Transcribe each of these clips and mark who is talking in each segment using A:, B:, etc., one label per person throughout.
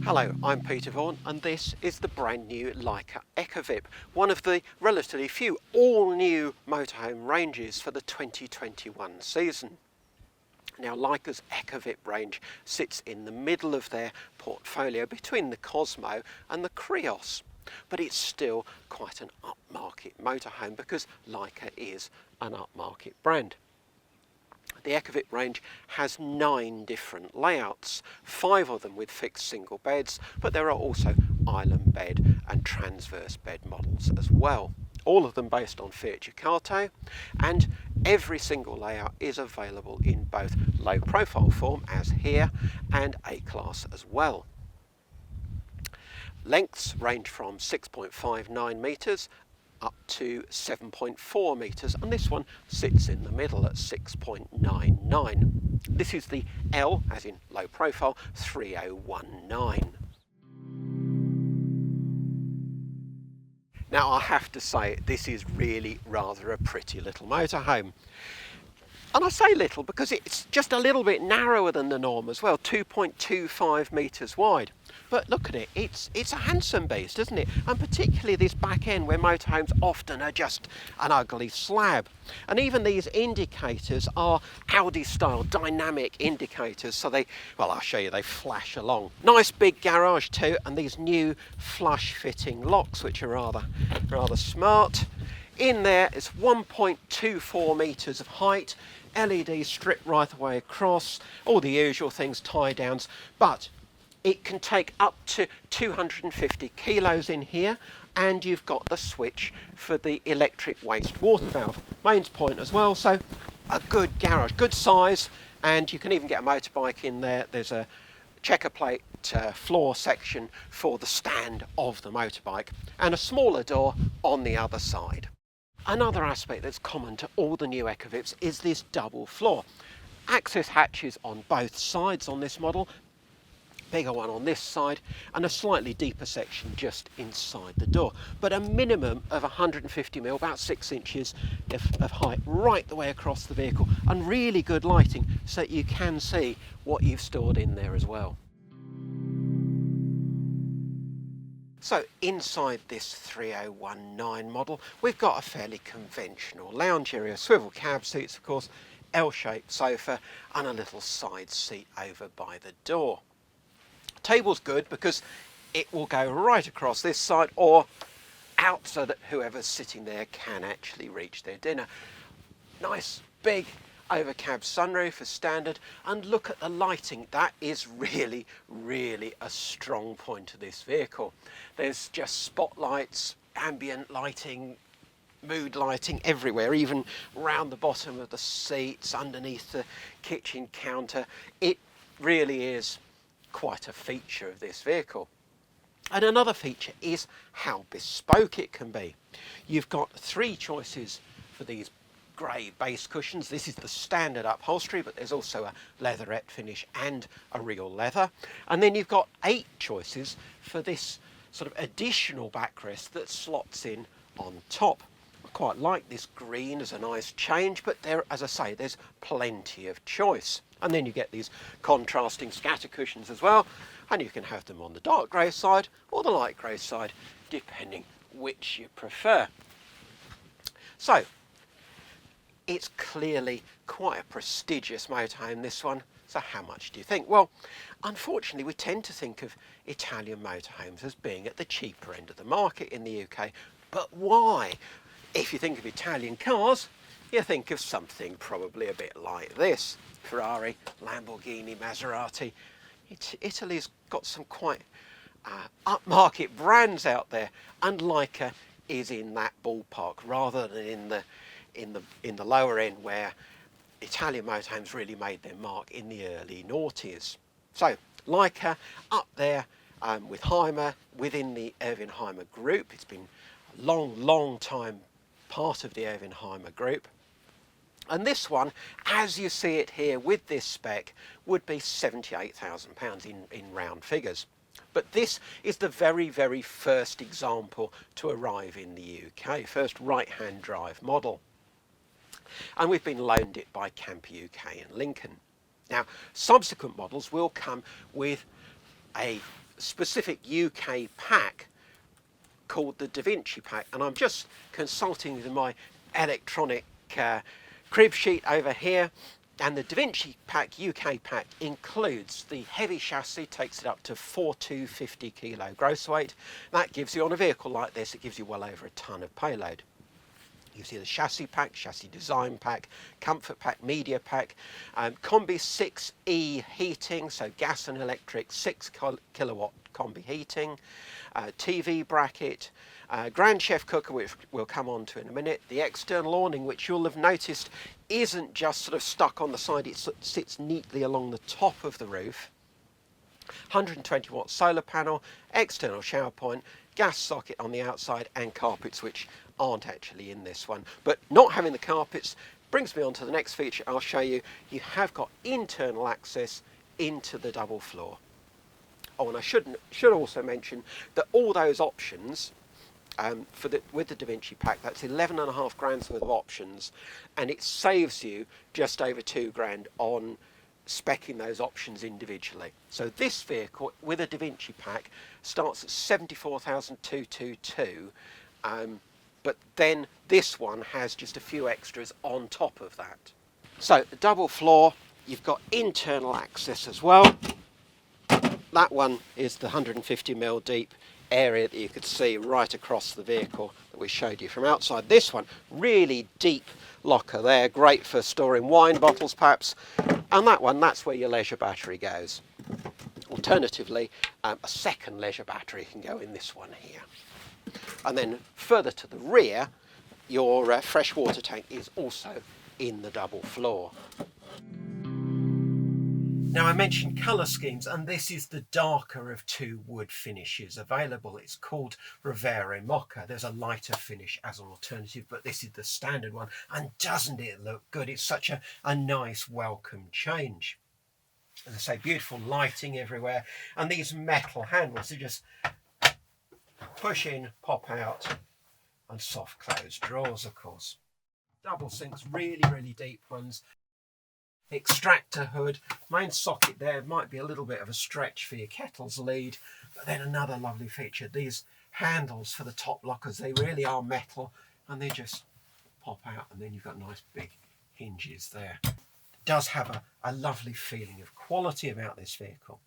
A: Hello, I'm Peter Vaughan and this is the brand new Laika Ecovip, one of the relatively few all-new motorhome ranges for the 2021 season. Now Laika's Ecovip range sits in the middle of their portfolio between the Cosmo and the Krios, but it's still quite an upmarket motorhome because Laika is an upmarket brand. The Ecovip range has 9 different layouts, 5 of them with fixed single beds, but there are also island bed and transverse bed models as well. All of them based on Fiat Ducato, and every single layout is available in both low profile form as here and A-class as well. Lengths range from 6.59 metres up to 7.4 metres, and this one sits in the middle at 6.99. This is the L, as in low profile, 3019. Now I have to say, this is really rather a pretty little motorhome. And I say little because it's just a little bit narrower than the norm as well, 2.25 metres wide. But look at it, it's a handsome beast, isn't it? And particularly this back end where motorhomes often are just an ugly slab. And even these indicators are Audi style dynamic indicators, so I'll show you, they flash along. Nice big garage too, and these new flush fitting locks which are rather smart. In there it's 1.24 metres of height, LED strip right the way across, all the usual things, tie downs, but it can take up to 250 kilos in here, and you've got the switch for the electric waste water valve. Mains point as well, so a good garage, good size, and you can even get a motorbike in there. There's a checker plate floor section for the stand of the motorbike, and a smaller door on the other side. Another aspect that's common to all the new Ecovips is this double floor. Access hatches on both sides on this model, bigger one on this side and a slightly deeper section just inside the door, but a minimum of 150mm, about 6 inches of height right the way across the vehicle, and really good lighting so that you can see what you've stored in there as well. So inside this 3019 model, we've got a fairly conventional lounge area, swivel cab seats of course, L-shaped sofa and a little side seat over by the door. Table's good because it will go right across this side or out so that whoever's sitting there can actually reach their dinner. Nice big over cab sunroof as standard, and look at the lighting. That is really a strong point of this vehicle. There's just spotlights, ambient lighting, mood lighting everywhere, even round the bottom of the seats, underneath the kitchen counter. It really is quite a feature of this vehicle. And another feature is how bespoke it can be. You've got 3 choices for these grey base cushions. This is the standard upholstery, but there's also a leatherette finish and a real leather. And then you've got 8 choices for this sort of additional backrest that slots in on top. I quite like this green as a nice change, but there, as I say, there's plenty of choice. And then you get these contrasting scatter cushions as well, and you can have them on the dark grey side or the light grey side, depending which you prefer. So it's clearly quite a prestigious motorhome, this one. So how much do you think? Well, unfortunately, we tend to think of Italian motorhomes as being at the cheaper end of the market in the UK. But why? If you think of Italian cars, you think of something probably a bit like this. Ferrari, Lamborghini, Maserati. Italy's got some quite upmarket brands out there, and Laika is in that ballpark rather than in the lower end where Italian motorhomes really made their mark in the early noughties. So Laika up there with Hymer, within the Erwin Hymer group. It's been a long time part of the Erwin Hymer group. And this one, as you see it here with this spec, would be £78,000 in round figures. But this is the very first example to arrive in the UK, first right-hand drive model. And we've been loaned it by Camper UK and Lincoln. Now, subsequent models will come with a specific UK pack called the Da Vinci pack, and I'm just consulting with my electronic crib sheet over here, and the Da Vinci pack UK pack includes the heavy chassis, takes it up to 4250 kilo gross weight. That gives you, on a vehicle like this, it gives you well over a ton of payload. You see the chassis pack, chassis design pack, comfort pack, media pack, Combi 6E heating, so gas and electric, 6 kilowatt Combi heating, TV bracket, Grand Chef cooker, which we'll come on to in a minute, the external awning, which you'll have noticed isn't just sort of stuck on the side, it sits neatly along the top of the roof, 120 watt solar panel, external shower point, gas socket on the outside, and carpets which aren't actually in this one. But not having the carpets brings me on to the next feature I'll show you. You have got internal access into the double floor. Oh, and I should also mention that all those options with the Da Vinci pack, that's 11.5 grand's worth of options, and it saves you just over 2 grand on speccing those options individually. So this vehicle with a Da Vinci pack starts at 74,222, but then this one has just a few extras on top of that. So the double floor, you've got internal access as well. That one is the 150mm deep area that you could see right across the vehicle that we showed you from outside. This one, really deep locker there, great for storing wine bottles perhaps. And that one, that's where your leisure battery goes. Alternatively, a second leisure battery can go in this one here. And then further to the rear, your freshwater tank is also in the double floor. Now I mentioned colour schemes, and this is the darker of two wood finishes available. It's called Rivera Mocha. There's a lighter finish as an alternative, but this is the standard one. And doesn't it look good? It's such a nice welcome change. As I say, beautiful lighting everywhere. And these metal handles are just push in, pop out, and soft close drawers, of course. Double sinks, really, really deep ones. Extractor hood, main socket there might be a little bit of a stretch for your kettle's lead, but then another lovely feature, these handles for the top lockers, they really are metal and they just pop out, and then you've got nice big hinges there. It does have a lovely feeling of quality about this vehicle.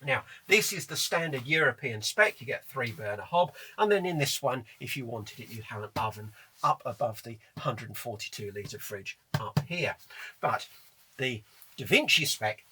A: Now, this is the standard European spec. You get 3-burner hob, and then in this one, if you wanted it, you'd have an oven up above the 142 litre fridge up here. But the Da Vinci spec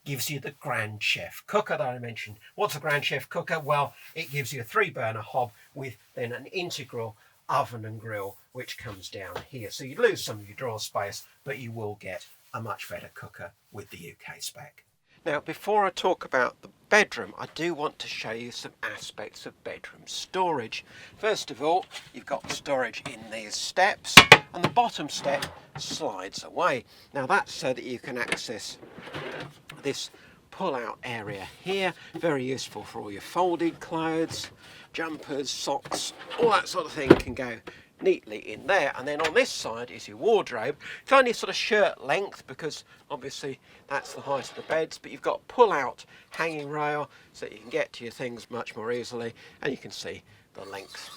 A: gives you the Grand Chef cooker that I mentioned. What's a Grand Chef cooker? Well, it gives you a 3-burner hob with then an integral oven and grill which comes down here. So you lose some of your drawer space, but you will get a much better cooker with the UK spec. Now, before I talk about the bedroom, I do want to show you some aspects of bedroom storage. First of all, you've got storage in these steps, and the bottom step slides away. Now, that's so that you can access this pull-out area here. Very useful for all your folded clothes, jumpers, socks, all that sort of thing can go neatly in there. And then on this side is your wardrobe. It's only sort of shirt length because obviously that's the height of the beds, but you've got pull out hanging rail so that you can get to your things much more easily, and you can see the length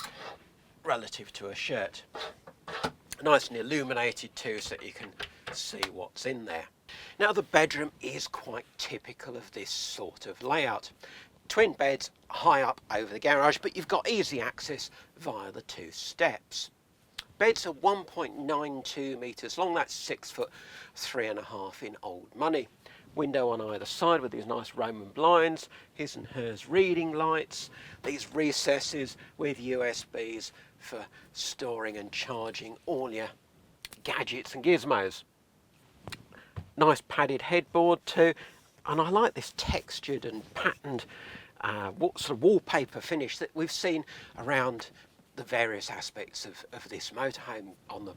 A: relative to a shirt. Nice and illuminated too so that you can see what's in there. Now the bedroom is quite typical of this sort of layout. Twin beds high up over the garage, but you've got easy access via the 2 steps. Beds are 1.92 metres long, that's 6 foot 3.5 in old money. Window on either side with these nice Roman blinds, his and hers reading lights, these recesses with USBs for storing and charging all your gadgets and gizmos. Nice padded headboard too, and I like this textured and patterned sort of wallpaper finish that we've seen around the various aspects of this motorhome, on the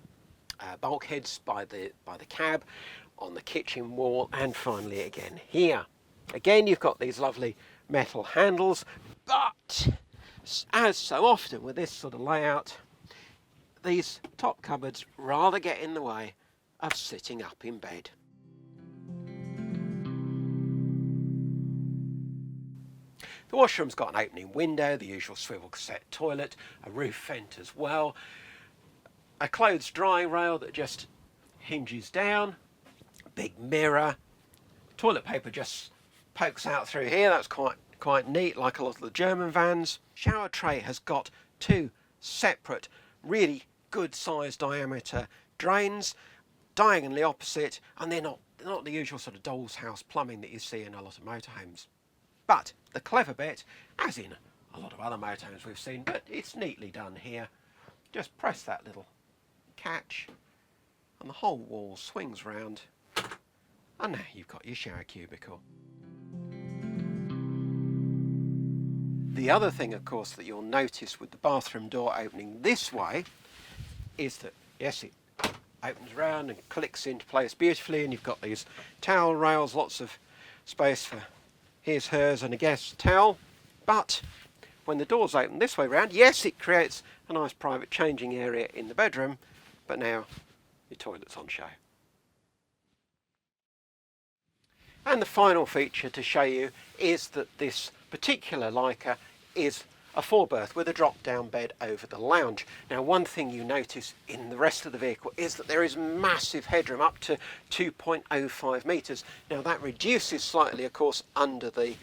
A: bulkheads by the cab, on the kitchen wall, and finally again here. Again, you've got these lovely metal handles, but as so often with this sort of layout, these top cupboards rather get in the way of sitting up in bed. The washroom's got an opening window, the usual swivel cassette toilet, a roof vent as well, a clothes drying rail that just hinges down, big mirror, toilet paper just pokes out through here, that's quite neat, like a lot of the German vans. Shower tray has got two separate, really good size diameter drains, diagonally opposite, and they're not the usual sort of doll's house plumbing that you see in a lot of motorhomes. But the clever bit, as in a lot of other motorhomes we've seen, but it's neatly done here, just press that little catch and the whole wall swings round, and now you've got your shower cubicle. The other thing, of course, that you'll notice with the bathroom door opening this way is that, yes, it opens around and clicks into place beautifully, and you've got these towel rails, lots of space for his, hers and a guest towel. But when the doors open this way round, yes, it creates a nice private changing area in the bedroom, but now your toilet's on show. And the final feature to show you is that this particular Laika is a 4-berth with a drop-down bed over the lounge. Now, one thing you notice in the rest of the vehicle is that there is massive headroom, up to 2.05 metres. Now, that reduces slightly, of course, under the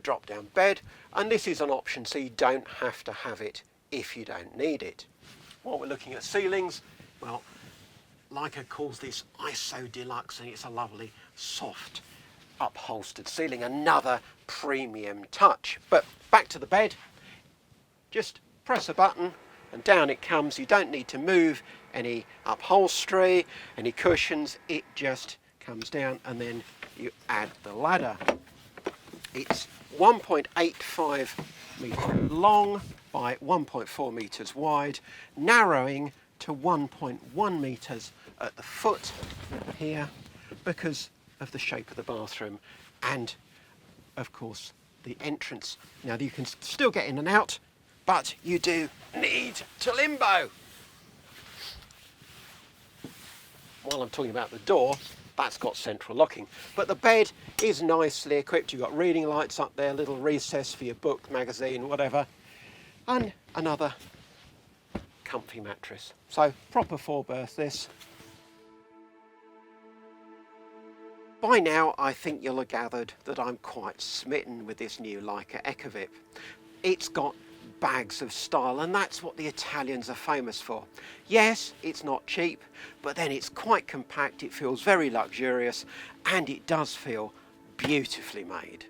A: drop-down bed, and this is an option, so you don't have to have it if you don't need it. While we're looking at ceilings, well, Laika calls this ISO Deluxe, and it's a lovely, soft, upholstered ceiling, another premium touch. But back to the bed, just press a button and down it comes. You don't need to move any upholstery, any cushions, it just comes down, and then you add the ladder. It's 1.85 metres long by 1.4 metres wide, narrowing to 1.1 metres at the foot here because of the shape of the bathroom and, of course, the entrance. Now, you can still get in and out, but you do need to limbo. While I'm talking about the door, that's got central locking, but the bed is nicely equipped. You've got reading lights up there, little recess for your book, magazine, whatever, and another comfy mattress. So proper 4-berth this. By now, I think you'll have gathered that I'm quite smitten with this new Laika Ecovip. It's got bags of style, and that's what the Italians are famous for. Yes, it's not cheap, but then it's quite compact, it feels very luxurious, and it does feel beautifully made.